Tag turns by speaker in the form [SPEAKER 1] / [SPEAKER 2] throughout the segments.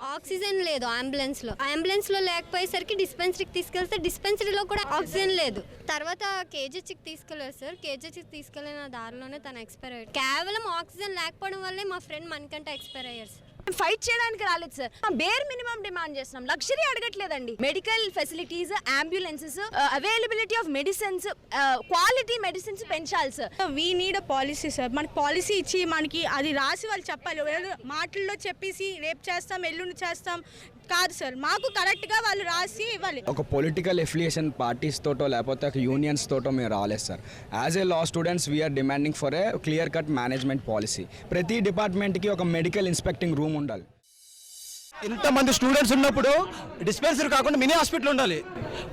[SPEAKER 1] Oxygen లేదు ambulance లో లేకపోయేసరికి డిస్పెన్సరీకి తీసుకెళ్తే డిస్పెన్సరీలో కూడా ఆక్సిజన్ లేదు. తర్వాత కేజీహెచ్కి తీసుకెళ్లారు సార్. కేజీహెచ్కి తీసుకెళ్లిన దారిలోనే తను ఎక్స్పైర్ అయ్యారు. కేవలం ఆక్సిజన్ లేకపోవడం వల్లే మా ఫ్రెండ్ మనకంటే ఎక్స్పైర్ అయ్యారు సార్.
[SPEAKER 2] ఫైట్ చేయడానికి రాలేదు సార్. బేర్ మినిమం డిమాండ్ చేస్తున్నాం, లగ్జరీ అడగట్లేదండి. Medical facilities, ambulances, availability of medicines, quality medicines పెంచాలి sir.
[SPEAKER 3] We need a policy sir. మనకి పాలసీ ఇచ్చి మనకి అది రాసి వాళ్ళు చెప్పాలి. మాటల్లో చెప్పేసి రేపు చేస్తాం ఎల్లుండి చేస్తాం కాదు సార్. మాకు కరెక్ట్గా వాళ్ళు రాసి ఇవ్వాలి.
[SPEAKER 4] ఒక పొలిటికల్ ఎఫిలియేషన్ పార్టీస్ తోటో లేకపోతే యూనియన్స్ తోటో మేము రాలేదు sir. As a law students we are demanding for a clear cut management policy. ప్రతి డిపార్ట్మెంట్కి ఒక మెడికల్ ఇన్స్పెక్టింగ్ రూమ్ ఉండాలి.
[SPEAKER 5] ఇంతమంది స్టూడెంట్స్ ఉన్నప్పుడు డిస్పెన్సరీ కాకుండా మినీ హాస్పిటల్ ఉండాలి.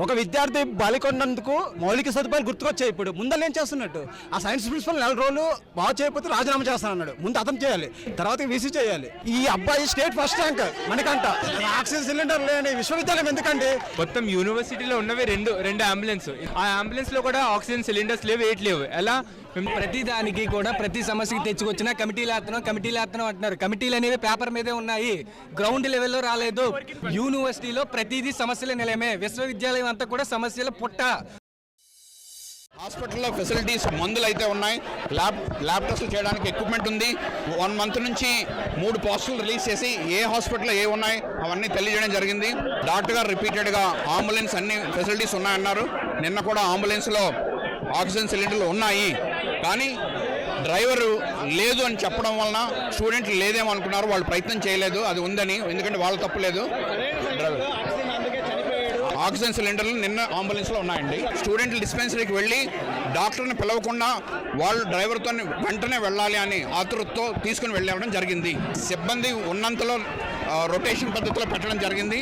[SPEAKER 5] ఒక విద్యార్థి బలికొన్నందుకు మౌలిక సదుపాయాలు గుర్తుకొచ్చాయి. ఇప్పుడు ముందర ఏం చేస్తున్నట్టు ఆ సైన్స్ ప్రిన్సిపల్ 4 రోజులు బాగు చేయకపోతే రాజీనామా చేస్తానన్నాడు. ముందు అతను చేయాలి, తర్వాత వీసీ చేయాలి. ఈ అబ్బాయి స్టేట్ ఫస్ట్ ర్యాంక్ మనకంట. ఆక్సిజన్ సిలిండర్ లేని విశ్వవిద్యాలయం ఎందుకండి?
[SPEAKER 6] మొత్తం యూనివర్సిటీలో ఉన్నవి రెండు అంబులెన్స్. ఆ అంబులెన్స్ లో కూడా ఆక్సిజన్ సిలిండర్స్ లేవు, వేయట్లేవు. ఎలా
[SPEAKER 4] ప్రతి దానికి కూడా ప్రతి సమస్యకి తెచ్చుకొచ్చినా కమిటీలు వేస్తున్నాం అంటున్నారు. కమిటీలు అనేవి పేపర్ మీదే ఉన్నాయి, గ్రౌండ్ లెవెల్లో రాలేదు. యూనివర్సిటీలో ప్రతిదీ సమస్యల నిలయమే. విశ్వవిద్యాలయం అంతా కూడా సమస్యల పుట్ట.
[SPEAKER 7] హాస్పిటల్లో ఫెసిలిటీస్, మందులు అయితే ఉన్నాయి, ల్యాబ్ టెస్టులు చేయడానికి ఎక్విప్మెంట్ ఉంది. 1 మంత్ నుంచి 3 పోస్టులు రిలీజ్ చేసి ఏ హాస్పిటల్లో ఏ ఉన్నాయి అవన్నీ తెలియజేయడం జరిగింది. డాక్టర్ గారు రిపీటెడ్గా అంబులెన్స్ అన్ని ఫెసిలిటీస్ ఉన్నాయన్నారు. నిన్న కూడా అంబులెన్స్లో ఆక్సిజన్ సిలిండర్లు ఉన్నాయి, కానీ డ్రైవరు లేదు అని చెప్పడం వలన స్టూడెంట్లు లేదేమో అనుకున్నారు. వాళ్ళు ప్రయత్నం చేయలేదు అది ఉందని, ఎందుకంటే వాళ్ళ తప్పు లేదు. డ్రైవర్ ఆక్సిజన్ సిలిండర్లు నిన్న అంబులెన్స్లో ఉన్నాయండి. స్టూడెంట్లు డిస్పెన్సరీకి వెళ్ళి డాక్టర్ని పిలవకుండా వాళ్ళు డ్రైవర్తో వెంటనే వెళ్ళాలి అని ఆతృతతో తీసుకుని వెళ్ళడం జరిగింది. సిబ్బంది ఉన్నంతలో రొటేషన్ పద్ధతిలో పెట్టడం జరిగింది.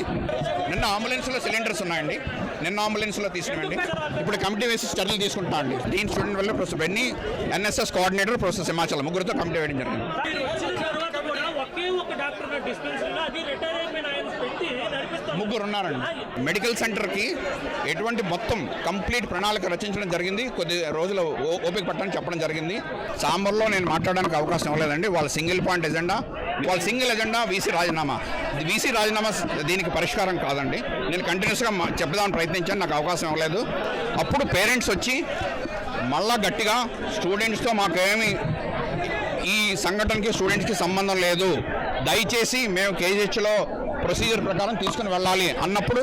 [SPEAKER 7] నిన్న అంబులెన్స్లో సిలిండర్స్ ఉన్నాయండి, నిన్న అంబులెన్స్లో తీసుకురండి. ఇప్పుడు కమిటీ వేసి చర్యలు తీసుకుంటున్నాం అండి. దీని స్టూడెంట్ వల్ల professor Benny, NSS coordinator professor Himachal, ముగ్గురితో కమిటీ వేయడం జరిగింది. ముగ్గురు ఉన్నారండి. మెడికల్ సెంటర్కి ఎటువంటి మొత్తం కంప్లీట్ ప్రణాళిక రచించడం జరిగింది. కొద్ది రోజులు ఓపిక పట్టని చెప్పడం జరిగింది. సాంబర్లో నేను మాట్లాడడానికి అవకాశం ఇవ్వలేదండి. వాళ్ళ సింగిల్ పాయింట్ ఎజెండా, వాళ్ళ సింగిల్ ఎజెండా వీసీ రాజీనామా. వీసీ రాజీనామా దీనికి పరిష్కారం కాదండి. నేను కంటిన్యూస్గా చెప్పడానికి ప్రయత్నించాను, నాకు అవకాశం ఇవ్వలేదు. అప్పుడు పేరెంట్స్ వచ్చి మళ్ళా గట్టిగా స్టూడెంట్స్తో మాకేమి ఈ సంఘటనకి స్టూడెంట్స్కి సంబంధం లేదు, దయచేసి మేము కేజీహెచ్లో ప్రొసీజర్ ప్రకారం తీసుకుని వెళ్ళాలి అన్నప్పుడు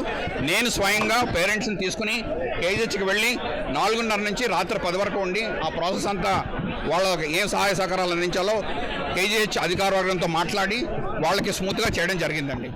[SPEAKER 7] నేను స్వయంగా పేరెంట్స్ని తీసుకుని కేజీహెచ్కి వెళ్ళి 4:30 నుంచి రాత్రి 10 వరకు ఉండి ఆ ప్రాసెస్ అంతా వాళ్ళకి ఏం సహాయ సహకారాలు అందించాలో కేజీహెచ్ అధికార వర్గంతో మాట్లాడి వాళ్ళకి స్మూత్గా చేయడం జరిగిందండి.